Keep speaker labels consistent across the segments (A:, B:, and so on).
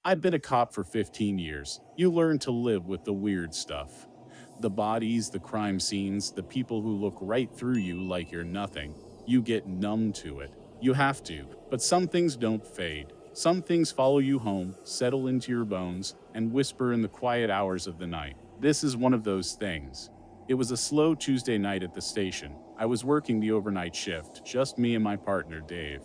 A: I've been a cop for 15 years. You learn to live with the weird stuff. The bodies, the crime scenes, the people who look right through you like you're nothing. You get numb to it. You have to. But some things don't fade. Some things follow you home, settle into your bones, and whisper in the quiet hours of the night. This is one of those things. It was a slow Tuesday night at the station. I was working the overnight shift, just me and my partner, Dave.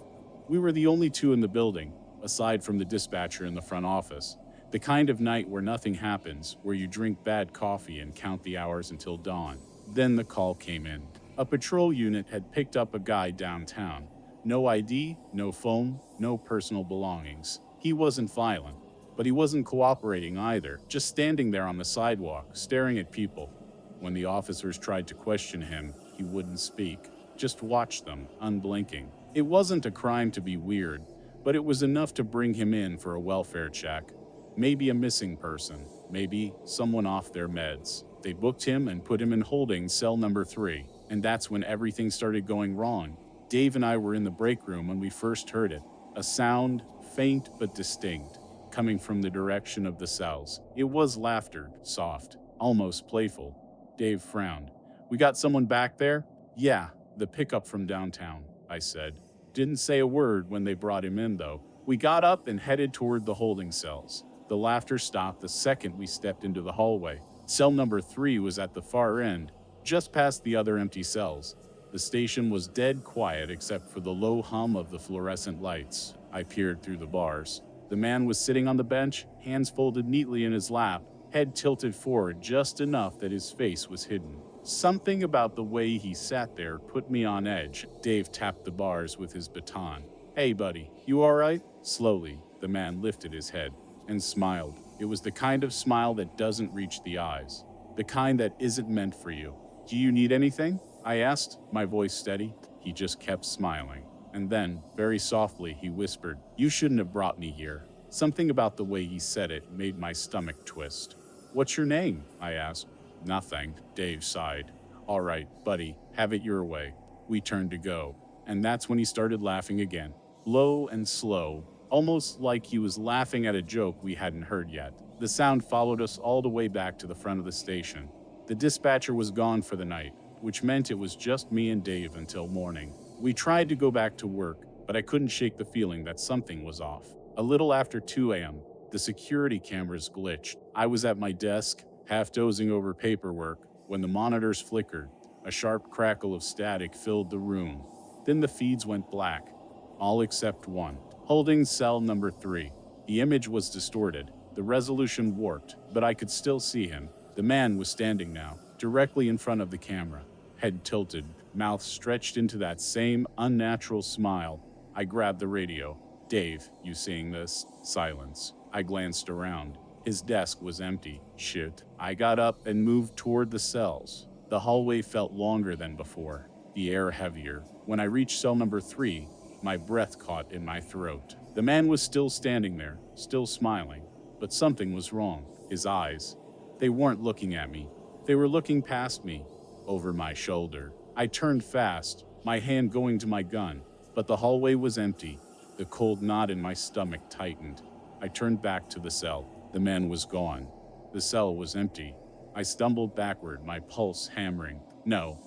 A: We were the only two in the building, aside from the dispatcher in the front office. The kind of night where nothing happens, where you drink bad coffee and count the hours until dawn. Then the call came in. A patrol unit had picked up a guy downtown. No ID, no phone, no personal belongings. He wasn't violent, but he wasn't cooperating either, just standing there on the sidewalk, staring at people. When the officers tried to question him, he wouldn't speak, just watched them, unblinking. It wasn't a crime to be weird, but it was enough to bring him in for a welfare check. Maybe a missing person, maybe someone off their meds. They booked him and put him in holding cell number 3, and that's when everything started going wrong. Dave and I were in the break room when we first heard it. A sound, faint but distinct, coming from the direction of the cells. It was laughter, soft, almost playful. Dave frowned. "We got someone back there?" "Yeah, the pickup from downtown," I said. Didn't say a word when they brought him in, though. We got up and headed toward the holding cells. The laughter stopped the second we stepped into the hallway. Cell number 3 was at the far end, just past the other empty cells. The station was dead quiet except for the low hum of the fluorescent lights. I peered through the bars. The man was sitting on the bench, hands folded neatly in his lap, head tilted forward just enough that his face was hidden. Something about the way he sat there put me on edge. Dave tapped the bars with his baton. "Hey, buddy, you all right?" Slowly, the man lifted his head and smiled. It was the kind of smile that doesn't reach the eyes, the kind that isn't meant for you. "Do you need anything?" I asked, my voice steady. He just kept smiling. And then, very softly, he whispered, "You shouldn't have brought me here." Something about the way he said it made my stomach twist. "What's your name?" I asked. "Nothing," Dave sighed. "All right, buddy, have it your way." We turned to go, and that's when he started laughing again. Low and slow, almost like he was laughing at a joke we hadn't heard yet. The sound followed us all the way back to the front of the station. The dispatcher was gone for the night, which meant it was just me and Dave until morning. We tried to go back to work, but I couldn't shake the feeling that something was off. A little after 2 a.m., the security cameras glitched. I was at my desk, half dozing over paperwork, when the monitors flickered. A sharp crackle of static filled the room. Then the feeds went black, all except one. Holding cell number 3. The image was distorted, the resolution warped, but I could still see him. The man was standing now, directly in front of the camera, head tilted, mouth stretched into that same unnatural smile. I grabbed the radio. "Dave, you seeing this?" Silence. I glanced around. His desk was empty. Shit. I got up and moved toward the cells. The hallway felt longer than before, the air heavier. When I reached cell number 3, my breath caught in my throat. The man was still standing there, still smiling, but something was wrong. His eyes, they weren't looking at me. They were looking past me, over my shoulder. I turned fast, my hand going to my gun, but the hallway was empty. The cold knot in my stomach tightened. I turned back to the cell. The man was gone. The cell was empty. I stumbled backward, my pulse hammering. No,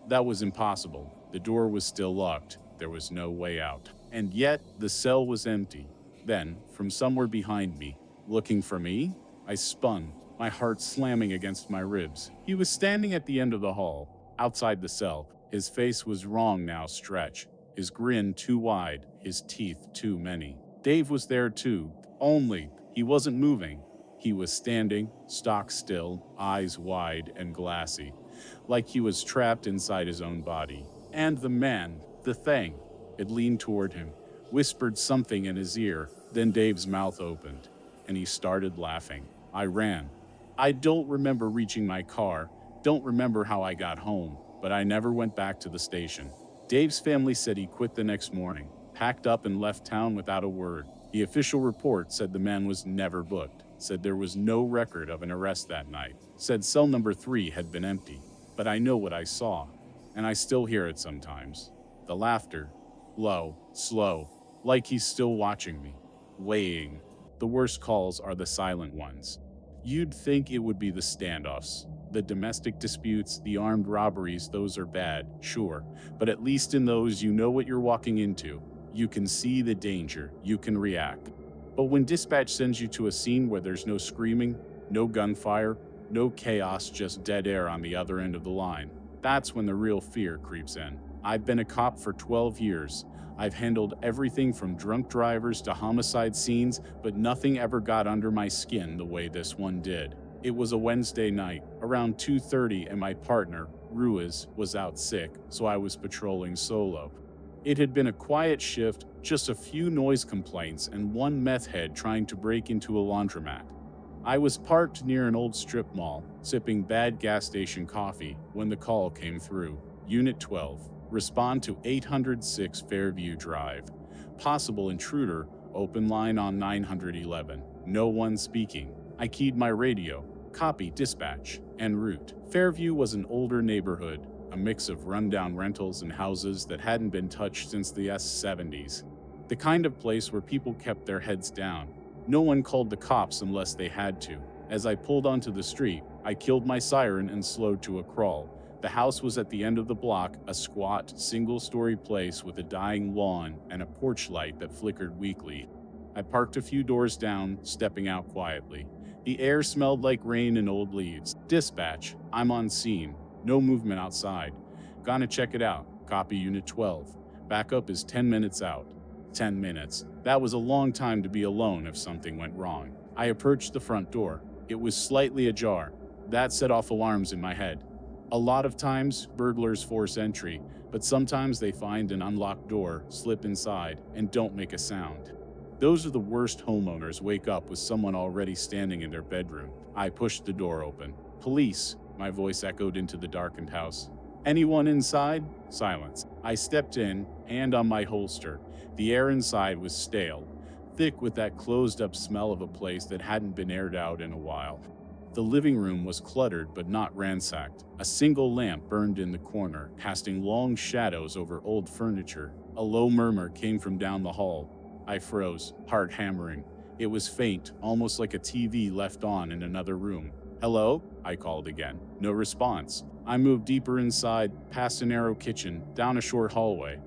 A: that was impossible. The door was still locked. There was no way out. And yet, the cell was empty. Then, from somewhere behind me, looking for me, I spun, my heart slamming against my ribs. He was standing at the end of the hall, outside the cell. His face was wrong now, stretch. His grin too wide, his teeth too many. Dave was there too, only he wasn't moving. He was standing, stock still, eyes wide and glassy, like he was trapped inside his own body. And the man, the thing, it leaned toward him, whispered something in his ear. Then Dave's mouth opened, and he started laughing. I ran. I don't remember reaching my car, don't remember how I got home, but I never went back to the station. Dave's family said he quit the next morning, packed up and left town without a word. The official report said the man was never booked, said there was no record of an arrest that night, said cell number 3 had been empty. But I know what I saw, and I still hear it sometimes. The laughter, low, slow, like he's still watching me, weighing. The worst calls are the silent ones. You'd think it would be the standoffs, the domestic disputes, the armed robberies. Those are bad, sure, but at least in those you know what you're walking into. You can see the danger, you can react. But when dispatch sends you to a scene where there's no screaming, no gunfire, no chaos, just dead air on the other end of the line, that's when the real fear creeps in. I've been a cop for 12 years. I've handled everything from drunk drivers to homicide scenes, but nothing ever got under my skin the way this one did. It was a Wednesday night, around 2:30, and my partner, Ruiz, was out sick, so I was patrolling solo. It had been a quiet shift, just a few noise complaints and one meth head trying to break into a laundromat. I was parked near an old strip mall, sipping bad gas station coffee, when the call came through. Unit 12. Respond to 806 Fairview Drive. Possible intruder, open line on 911. No one speaking. I keyed my radio. Copy, dispatch, en route. Fairview was an older neighborhood, a mix of rundown rentals and houses that hadn't been touched since the '70s. The kind of place where people kept their heads down. No one called the cops unless they had to. As I pulled onto the street, I killed my siren and slowed to a crawl. The house was at the end of the block, a squat, single-story place with a dying lawn and a porch light that flickered weakly. I parked a few doors down, stepping out quietly. The air smelled like rain and old leaves. Dispatch, I'm on scene. No movement outside. Gonna check it out. Copy Unit 12. Backup is 10 minutes out. 10 minutes. That was a long time to be alone if something went wrong. I approached the front door. It was slightly ajar. That set off alarms in my head. A lot of times, burglars force entry, but sometimes they find an unlocked door, slip inside, and don't make a sound. Those are the worst. Homeowners wake up with someone already standing in their bedroom. I pushed the door open. Police, my voice echoed into the darkened house. Anyone inside? Silence. I stepped in, hand on my holster. The air inside was stale, thick with that closed-up smell of a place that hadn't been aired out in a while. The living room was cluttered but not ransacked. A single lamp burned in the corner, casting long shadows over old furniture. A low murmur came from down the hall. I froze, heart hammering. It was faint, almost like a TV left on in another room. Hello? I called again. No response. I moved deeper inside, past a narrow kitchen, down a short hallway.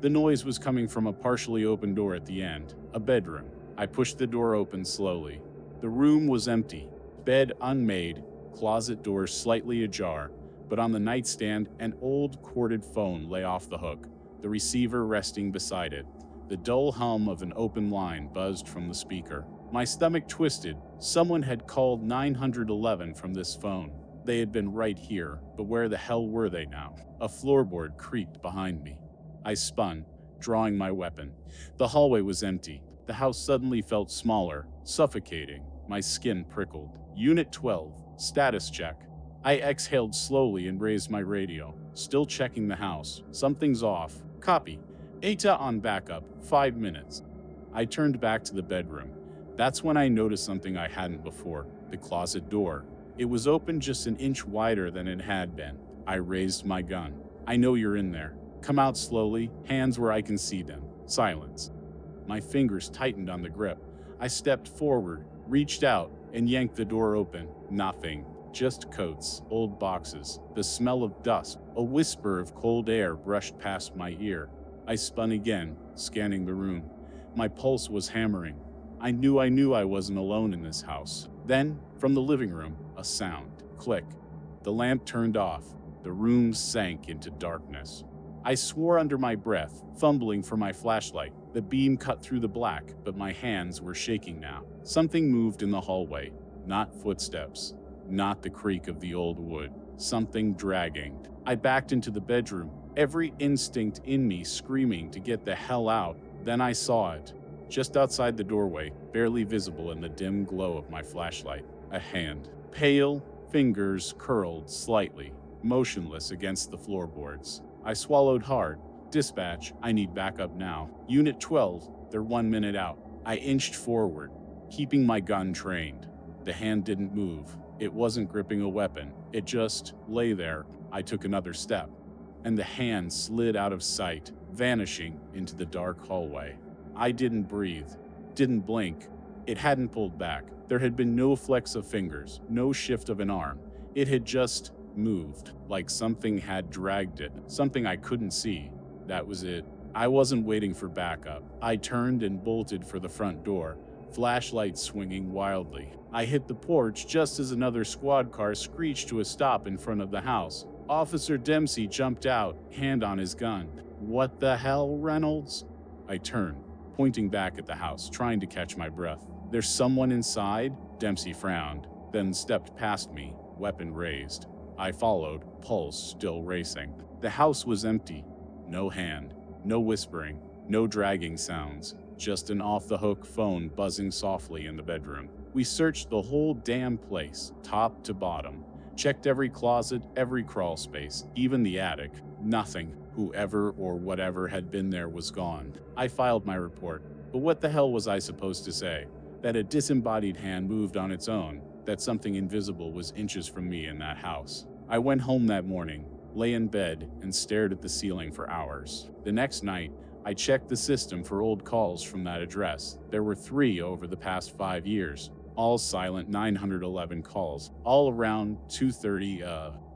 A: The noise was coming from a partially open door at the end, a bedroom. I pushed the door open slowly. The room was empty. Bed unmade, closet door slightly ajar, but on the nightstand, an old corded phone lay off the hook, the receiver resting beside it. The dull hum of an open line buzzed from the speaker. My stomach twisted. Someone had called 911 from this phone. They had been right here, but where the hell were they now? A floorboard creaked behind me. I spun, drawing my weapon. The hallway was empty. The house suddenly felt smaller, suffocating. My skin prickled. Unit 12, status check. I exhaled slowly and raised my radio, still checking the house. Something's off. Copy. Eta on backup, 5 minutes. I turned back to the bedroom. That's when I noticed something I hadn't before, the closet door. It was open just an inch wider than it had been. I raised my gun. I know you're in there. Come out slowly, hands where I can see them. Silence. My fingers tightened on the grip. I stepped forward, reached out, and yanked the door open. Nothing. Just coats, old boxes, the smell of dust. A whisper of cold air brushed past my ear. I spun again, scanning the room. My pulse was hammering. I knew I wasn't alone in this house. Then, from the living room, a sound. Click. The lamp turned off. The room sank into darkness. I swore under my breath, fumbling for my flashlight. The beam cut through the black, but my hands were shaking now. Something moved in the hallway. Not footsteps. Not the creak of the old wood. Something dragging. I backed into the bedroom, every instinct in me screaming to get the hell out. Then I saw it. Just outside the doorway, barely visible in the dim glow of my flashlight. A hand. Pale, fingers curled slightly, motionless against the floorboards. I swallowed hard. Dispatch, I need backup now. Unit 12, they're 1 minute out. I inched forward, keeping my gun trained. The hand didn't move. It wasn't gripping a weapon. It just lay there. I took another step, and the hand slid out of sight, vanishing into the dark hallway. I didn't breathe, didn't blink. It hadn't pulled back. There had been no flex of fingers, no shift of an arm. It had just moved, like something had dragged it, something I couldn't see. That was it. I wasn't waiting for backup. I turned and bolted for the front door, flashlight swinging wildly. I hit the porch just as another squad car screeched to a stop in front of the house. Officer Dempsey jumped out, hand on his gun. "What the hell, Reynolds?" I turned, pointing back at the house, trying to catch my breath. "There's someone inside?" Dempsey frowned, then stepped past me, weapon raised. I followed, pulse still racing. The house was empty. No hand, no whispering, no dragging sounds, just an off-the-hook phone buzzing softly in the bedroom. We searched the whole damn place, top to bottom. Checked every closet, every crawl space, even the attic. Nothing. Whoever or whatever had been there was gone. I filed my report. But what the hell was I supposed to say? That a disembodied hand moved on its own, that something invisible was inches from me in that house. I went home that morning, lay in bed, and stared at the ceiling for hours. The next night, I checked the system for old calls from that address. There were 3 over the past 5 years. All silent 911 calls, all around 2:30.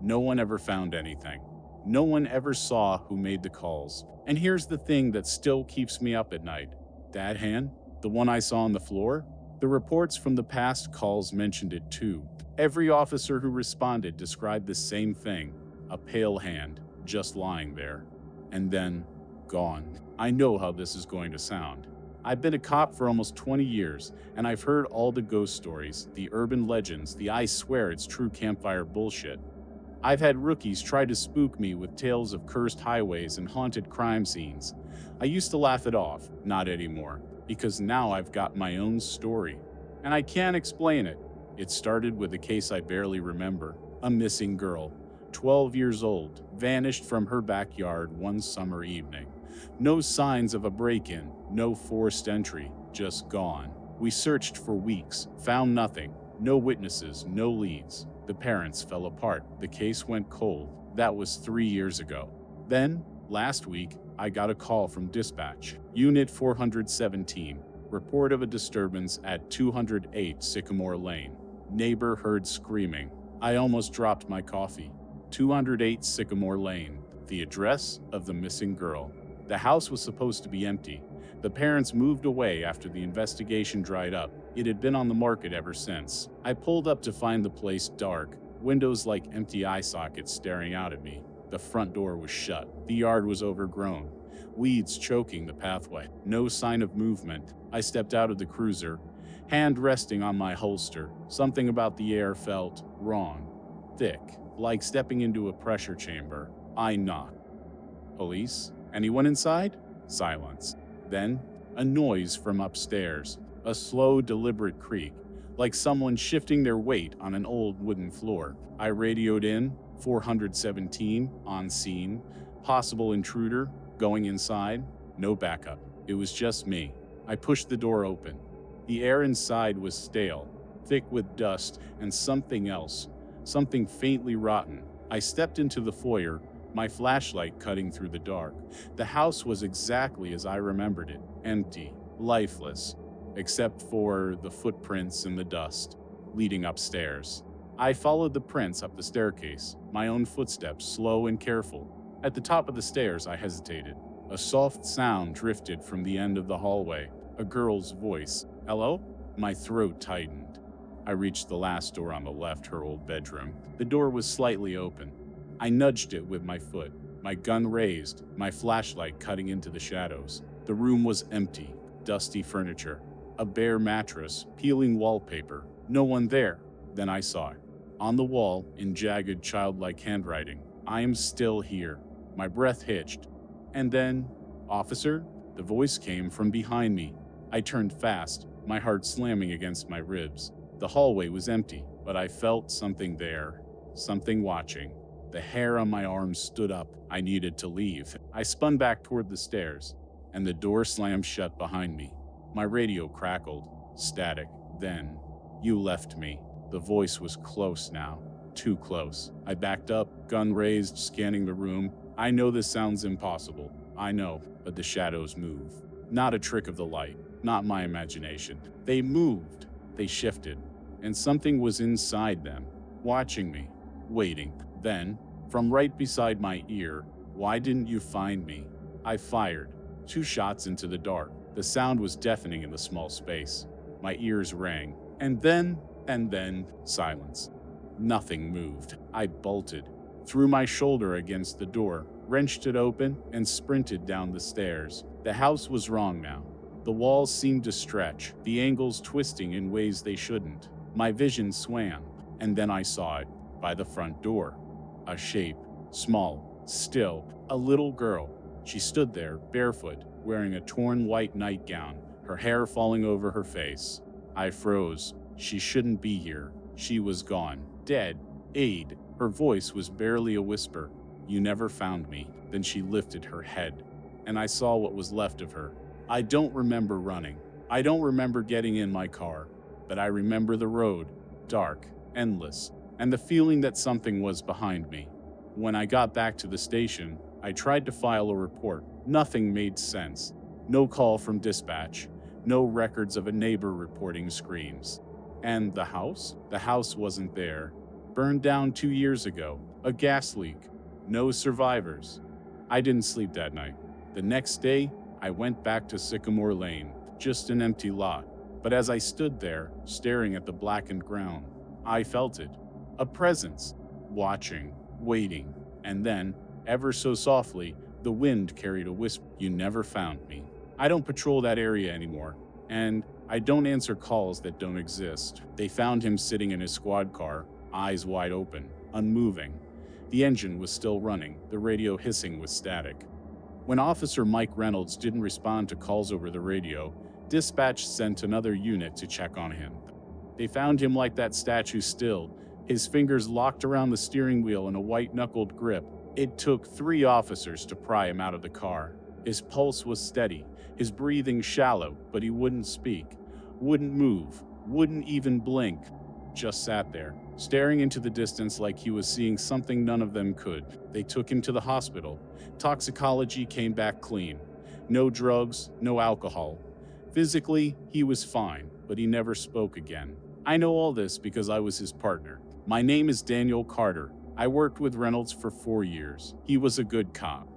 A: No one ever found anything. No one ever saw who made the calls. And here's the thing that still keeps me up at night. That hand, the one I saw on the floor, the reports from the past calls mentioned it too. Every officer who responded described the same thing, a pale hand, just lying there. And then, gone. I know how this is going to sound. I've been a cop for almost 20 years, and I've heard all the ghost stories, the urban legends, the "I swear it's true" campfire bullshit. I've had rookies try to spook me with tales of cursed highways and haunted crime scenes. I used to laugh it off, not anymore, because now I've got my own story. And I can't explain it. It started with a case I barely remember. A missing girl, 12 years old, vanished from her backyard one summer evening. No signs of a break-in, no forced entry, just gone. We searched for weeks, found nothing, no witnesses, no leads. The parents fell apart, the case went cold. That was 3 years ago. Then, last week, I got a call from dispatch. Unit 417, report of a disturbance at 208 Sycamore Lane. Neighbor heard screaming. I almost dropped my coffee. 208 Sycamore Lane, the address of the missing girl. The house was supposed to be empty. The parents moved away after the investigation dried up. It had been on the market ever since. I pulled up to find the place dark, windows like empty eye sockets staring out at me. The front door was shut. The yard was overgrown, weeds choking the pathway. No sign of movement. I stepped out of the cruiser, hand resting on my holster. Something about the air felt wrong, thick, like stepping into a pressure chamber. I knocked. "Police? Anyone inside?" Silence. Then, a noise from upstairs. A slow, deliberate creak, like someone shifting their weight on an old wooden floor. I radioed in, 417, on scene. Possible intruder, going inside. No backup. It was just me. I pushed the door open. The air inside was stale, thick with dust and something else, something faintly rotten. I stepped into the foyer, my flashlight cutting through the dark. The house was exactly as I remembered it, empty, lifeless, except for the footprints in the dust, leading upstairs. I followed the prints up the staircase, my own footsteps slow and careful. At the top of the stairs, I hesitated. A soft sound drifted from the end of the hallway, a girl's voice. "Hello?" My throat tightened. I reached the last door on the left, her old bedroom. The door was slightly open. I nudged it with my foot, my gun raised, my flashlight cutting into the shadows. The room was empty, dusty furniture, a bare mattress, peeling wallpaper. No one there. Then I saw it. On the wall, in jagged, childlike handwriting. "I am still here." My breath hitched. And then, "Officer?" The voice came from behind me. I turned fast, my heart slamming against my ribs. The hallway was empty, but I felt something there, something watching. The hair on my arms stood up. I needed to leave. I spun back toward the stairs, and the door slammed shut behind me. My radio crackled, static. Then, "You left me." The voice was close now, too close. I backed up, gun raised, scanning the room. I know this sounds impossible. I know, but the shadows move. Not a trick of the light, not my imagination. They moved, they shifted, and something was inside them, watching me, waiting. Then, from right beside my ear, "Why didn't you find me?" I fired. 2 shots into the dark. The sound was deafening in the small space. My ears rang. And then, silence. Nothing moved. I bolted, threw my shoulder against the door, wrenched it open, and sprinted down the stairs. The house was wrong now. The walls seemed to stretch, the angles twisting in ways they shouldn't. My vision swam, and then I saw it, by the front door. A shape, small, still, a little girl. She stood there, barefoot, wearing a torn white nightgown, her hair falling over her face. I froze. She shouldn't be here. She was gone. Dead. Aid. Her voice was barely a whisper. "You never found me." Then she lifted her head, and I saw what was left of her. I don't remember running. I don't remember getting in my car, but I remember the road, dark, endless, and the feeling that something was behind me. When I got back to the station, I tried to file a report. Nothing made sense. No call from dispatch. No records of a neighbor reporting screams. And the house? The house wasn't there. Burned down 2 years ago. A gas leak. No survivors. I didn't sleep that night. The next day, I went back to Sycamore Lane. Just an empty lot. But as I stood there, staring at the blackened ground, I felt it. A presence. Watching. Waiting. And then, ever so softly, the wind carried a whisper. "You never found me." I don't patrol that area anymore, and I don't answer calls that don't exist. They found him sitting in his squad car, eyes wide open, unmoving. The engine was still running, the radio hissing with static. When Officer Mike Reynolds didn't respond to calls over the radio, dispatch sent another unit to check on him. They found him like that statue still, his fingers locked around the steering wheel in a white-knuckled grip. It took 3 officers to pry him out of the car. His pulse was steady, his breathing shallow, but he wouldn't speak, wouldn't move, wouldn't even blink. Just sat there, staring into the distance like he was seeing something none of them could. They took him to the hospital. Toxicology came back clean. No drugs, no alcohol. Physically, he was fine, but he never spoke again. I know all this because I was his partner. My name is Daniel Carter. I worked with Reynolds for 4 years. He was a good cop.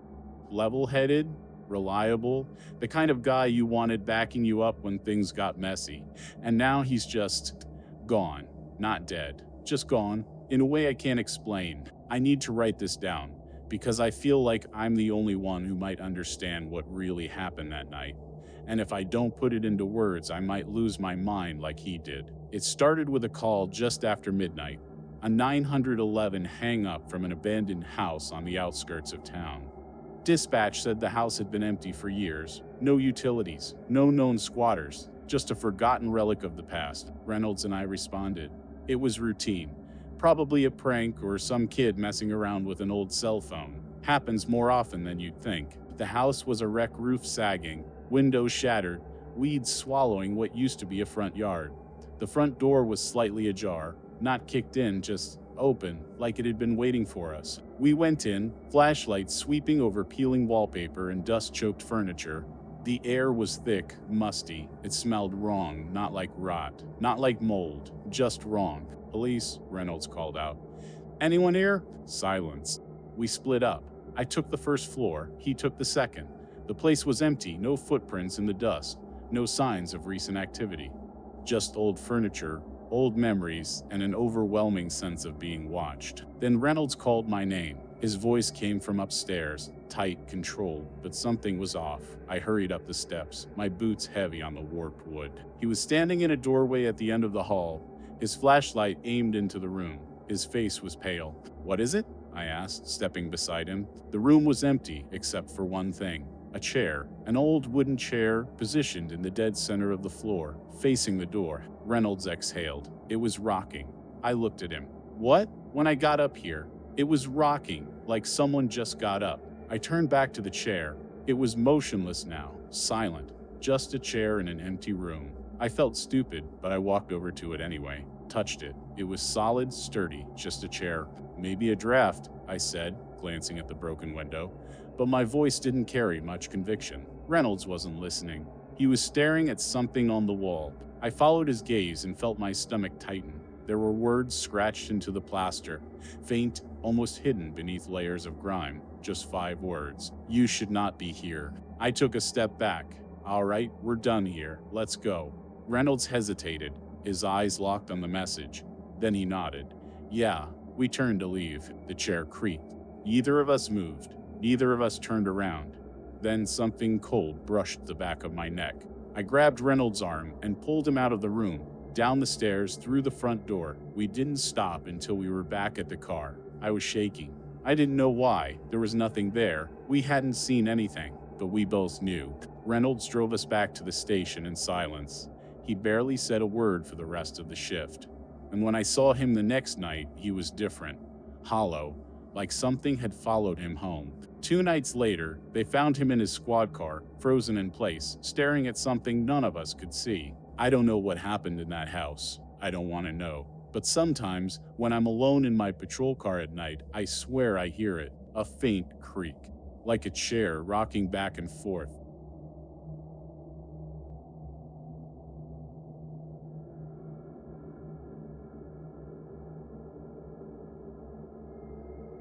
A: Level-headed, reliable, the kind of guy you wanted backing you up when things got messy. And now he's just gone. Not dead. Just gone. In a way I can't explain. I need to write this down, because I feel like I'm the only one who might understand what really happened that night. And if I don't put it into words, I might lose my mind like he did. It started with a call just after midnight. A 911 hang-up from an abandoned house on the outskirts of town. Dispatch said the house had been empty for years. No utilities, no known squatters, just a forgotten relic of the past. Reynolds and I responded. It was routine. Probably a prank or some kid messing around with an old cell phone. Happens more often than you'd think. The house was a wreck, roof sagging, windows shattered, weeds swallowing what used to be a front yard. The front door was slightly ajar. Not kicked in, just open, like it had been waiting for us. We went in, flashlights sweeping over peeling wallpaper and dust-choked furniture. The air was thick, musty. It smelled wrong, not like rot, not like mold, just wrong. "Police," Reynolds called out. "Anyone here?" Silence. We split up. I took the first floor, he took the second. The place was empty, no footprints in the dust, no signs of recent activity. Just old furniture, old memories, and an overwhelming sense of being watched. Then Reynolds called my name. His voice came from upstairs, tight, controlled, but something was off. I hurried up the steps, my boots heavy on the warped wood. He was standing in a doorway at the end of the hall, his flashlight aimed into the room. His face was pale. "What is it?" I asked, stepping beside him. The room was empty, except for one thing. A chair, an old wooden chair positioned in the dead center of the floor, facing the door. Reynolds exhaled. It was rocking. I looked at him. "What?" When I got up here, it was rocking, like someone just got up. I turned back to the chair. It was motionless now, silent, just a chair in an empty room. I felt stupid, but I walked over to it anyway, touched it. It was solid, sturdy, just a chair. "Maybe a draft," I said, glancing at the broken window. But my voice didn't carry much conviction. Reynolds wasn't listening. He was staring at something on the wall. I followed his gaze and felt my stomach tighten. There were words scratched into the plaster, faint, almost hidden beneath layers of grime. Just 5 words. You should not be here. I took a step back. All right, we're done here. Let's go. Reynolds hesitated, his eyes locked on the message. Then he nodded. Yeah. We turned to leave. The chair creaked. Neither of us moved. Neither of us turned around. Then something cold brushed the back of my neck. I grabbed Reynolds' arm and pulled him out of the room, down the stairs, through the front door. We didn't stop until we were back at the car. I was shaking. I didn't know why. There was nothing there. We hadn't seen anything, but we both knew. Reynolds drove us back to the station in silence. He barely said a word for the rest of the shift. And when I saw him the next night, he was different. Hollow, like something had followed him home. 2 nights later, they found him in his squad car, frozen in place, staring at something none of us could see. I don't know what happened in that house. I don't want to know. But sometimes, when I'm alone in my patrol car at night, I swear I hear it, a faint creak, like a chair rocking back and forth.